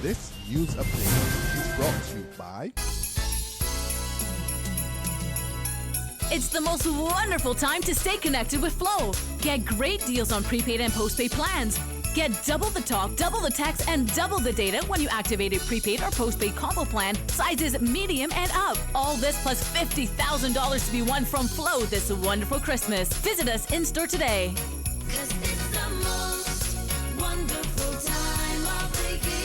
This news update is brought to you by... It's the most wonderful time to stay connected with Flow. Get great deals on prepaid and postpaid plans. Get double the talk, double the text, and double the data when you activate a prepaid or postpaid combo plan, sizes medium and up. All this plus $50,000 to be won from Flow this wonderful Christmas. Visit us in-store today. 'Cause it's the most wonderful time of the year.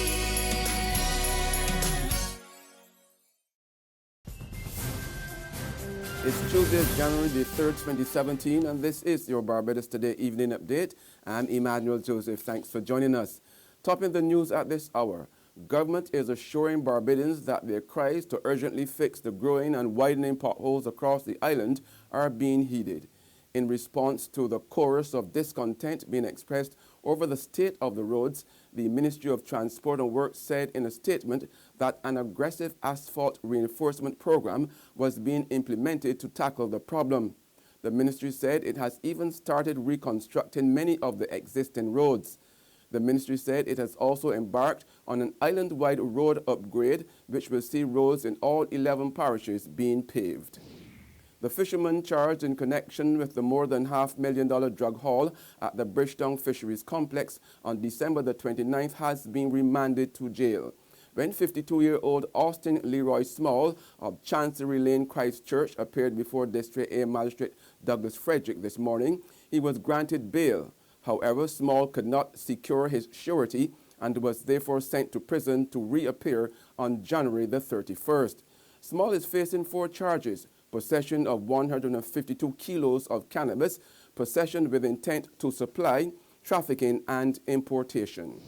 It's Tuesday, January the 3rd, 2017, and this is your Barbados Today evening update. I'm Emmanuel Joseph. Thanks for joining us. Topping the news at this hour, government is assuring Barbadians that their cries to urgently fix the growing and widening potholes across the island are being heeded. In response to the chorus of discontent being expressed over the state of the roads, the Ministry of Transport and Works said in a statement that an aggressive asphalt reinforcement program was being implemented to tackle the problem. The ministry said it has even started reconstructing many of the existing roads. The ministry said it has also embarked on an island-wide road upgrade, which will see roads in all 11 parishes being paved. The fisherman charged in connection with the more than $500,000 drug haul at the Bridgetown Fisheries Complex on December the 29th has been remanded to jail. When 52-year-old Austin Leroy Small of Chancery Lane, Christchurch, appeared before District A Magistrate Douglas Frederick this morning, he was granted bail. However, Small could not secure his surety and was therefore sent to prison to reappear on January the 31st. Small is facing 4 charges: possession of 152 kilos of cannabis, possession with intent to supply, trafficking, and importation.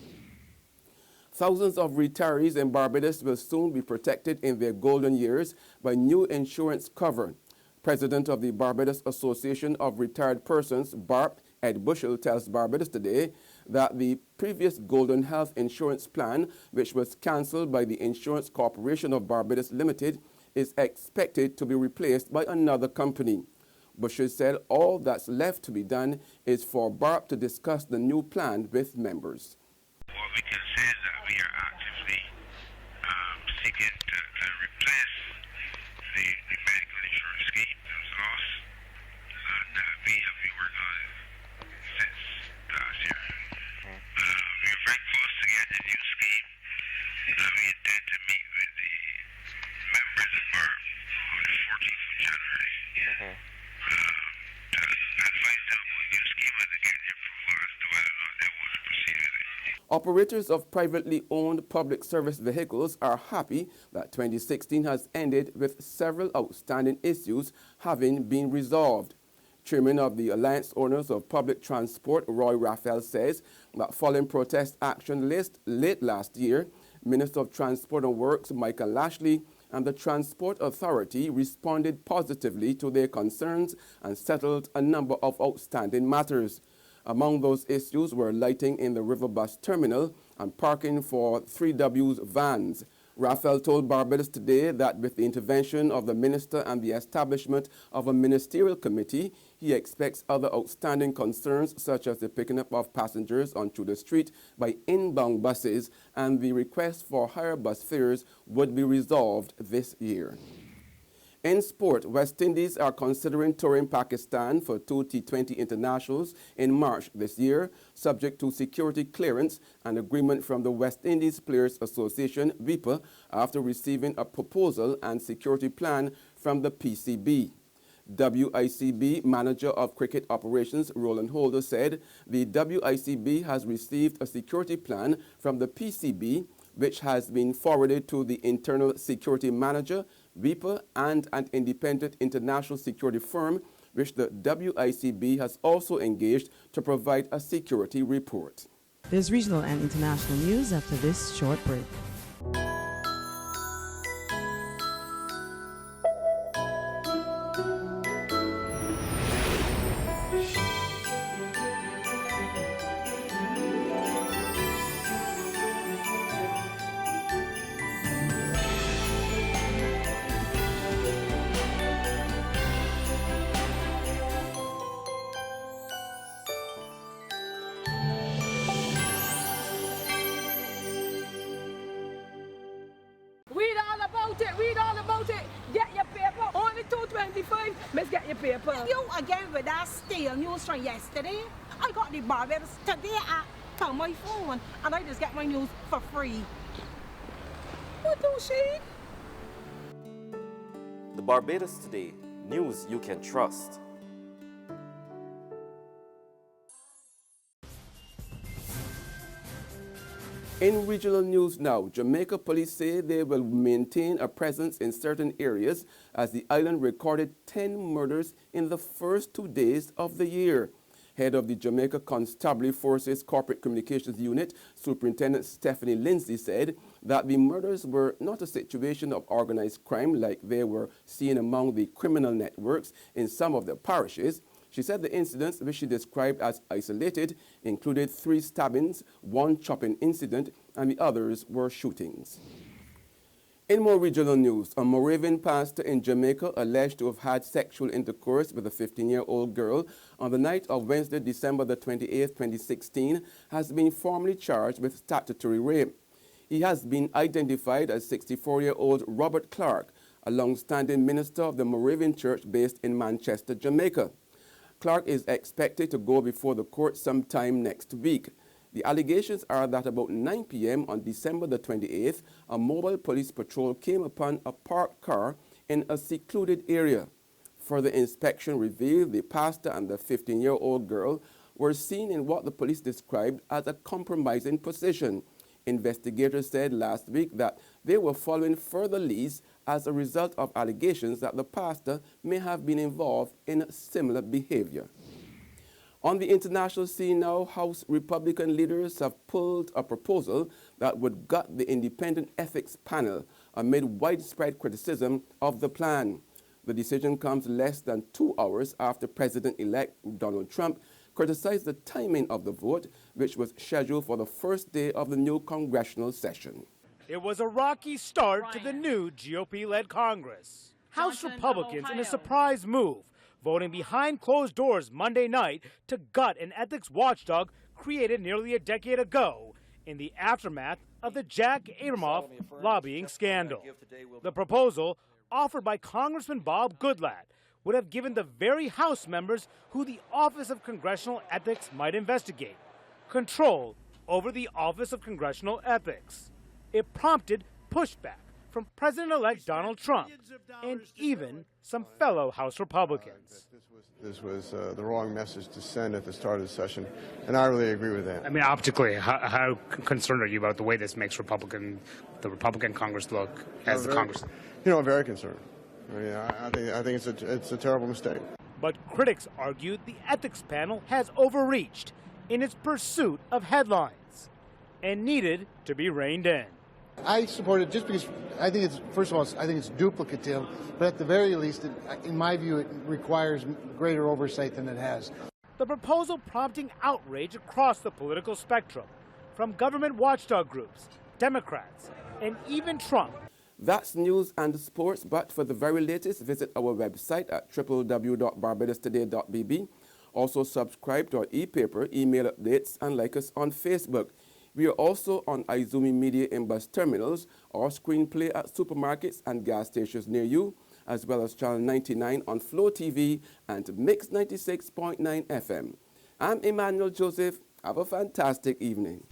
Thousands of retirees in Barbados will soon be protected in their golden years by new insurance cover. President of the Barbados Association of Retired Persons, BARP, Ed Bushell, tells Barbados Today that the previous Golden Health Insurance Plan, which was cancelled by the Insurance Corporation of Barbados Limited, is expected to be replaced by another company. Bushell said all that's left to be done is for BARP to discuss the new plan with members. What we can say is that we are actively seeking to replace the medical insurance scheme that was lost, and we have been working on it since last year. We are very close to getting a new scheme, and we intend to meet with the members of BARP on the 14th of January to advise them about the new scheme and to get the approval as to whether or not they want to proceed with it. Operators of privately owned public service vehicles are happy that 2016 has ended with several outstanding issues having been resolved. Chairman of the Alliance Owners of Public Transport, Roy Raphael, says that following protest action late last year, Minister of Transport and Works Michael Lashley and the Transport Authority responded positively to their concerns and settled a number of outstanding matters. Among those issues were lighting in the river bus terminal and parking for 3W's vans. Raphael told Barbados Today that with the intervention of the minister and the establishment of a ministerial committee, he expects other outstanding concerns such as the picking up of passengers onto the street by inbound buses and the request for higher bus fares would be resolved this year. In sport, West Indies are considering touring Pakistan for 2 T20 internationals in March this year, subject to security clearance and agreement from the West Indies Players Association, WIPA, after receiving a proposal and security plan from the PCB. WICB Manager of Cricket Operations Roland Holder said the WICB has received a security plan from the PCB, which has been forwarded to the Internal Security Manager, WIPA, and an independent international security firm, which the WICB has also engaged to provide a security report. There's regional and international news after this short break. about it. Get your paper. Only 225. Miss, get your paper. You again with that stale news from yesterday. I got the Barbados today on my phone, and I just get my news for free. What do she? The Barbados Today, news you can trust. In regional news now, Jamaica police say they will maintain a presence in certain areas as the island recorded 10 murders in the first 2 days of the year. Head of the Jamaica Constabulary Forces Corporate Communications Unit, Superintendent Stephanie Lindsay, said that the murders were not a situation of organized crime like they were seen among the criminal networks in some of the parishes. She said the incidents, which she described as isolated, included 3 stabbings, 1 chopping incident, and the others were shootings. In more regional news, a Moravian pastor in Jamaica alleged to have had sexual intercourse with a 15-year-old girl on the night of Wednesday, December the 28th, 2016, has been formally charged with statutory rape. He has been identified as 64-year-old Robert Clark, a long-standing minister of the Moravian Church based in Manchester, Jamaica. Clark is expected to go before the court sometime next week. The allegations are that about 9 p.m. on December the 28th, a mobile police patrol came upon a parked car in a secluded area. Further inspection revealed the pastor and the 15-year-old girl were seen in what the police described as a compromising position. Investigators said last week that they were following further leads as a result of allegations that the pastor may have been involved in similar behavior. On the international scene now, House Republican leaders have pulled a proposal that would gut the independent ethics panel amid widespread criticism of the plan. The decision comes less than 2 hours after President-elect Donald Trump criticized the timing of the vote, which was scheduled for the first day of the new congressional session. It was a rocky start to the new GOP-led Congress. House Republicans, in a surprise move, voting behind closed doors Monday night to gut an ethics watchdog created nearly a decade ago in the aftermath of the Jack Abramoff lobbying scandal. The proposal, offered by Congressman Bob Goodlatte, would have given the very House members who the Office of Congressional Ethics might investigate control over the Office of Congressional Ethics. It prompted pushback from President-elect Donald Trump and even some fellow House Republicans. This was the wrong message to send at the start of the session, and I really agree with that. I mean, optically, how concerned are you about the way this makes the Republican Congress look as the Congress? You know, very concerned. I mean, I think it's a terrible mistake. But critics argued the ethics panel has overreached in its pursuit of headlines and needed to be reined in. I support it just because I think it's, first of all, I think it's duplicative, but at the very least, in my view, it requires greater oversight than it has. The proposal prompting outrage across the political spectrum, from government watchdog groups, Democrats, and even Trump. That's news and sports, but for the very latest, visit our website at www.barbadostoday.bb. Also subscribe to our e-paper, email updates, and like us on Facebook. We are also on Izumi Media in bus terminals or screenplay at supermarkets and gas stations near you, as well as Channel 99 on Flow TV and Mix 96.9 FM. I'm Emmanuel Joseph. Have a fantastic evening.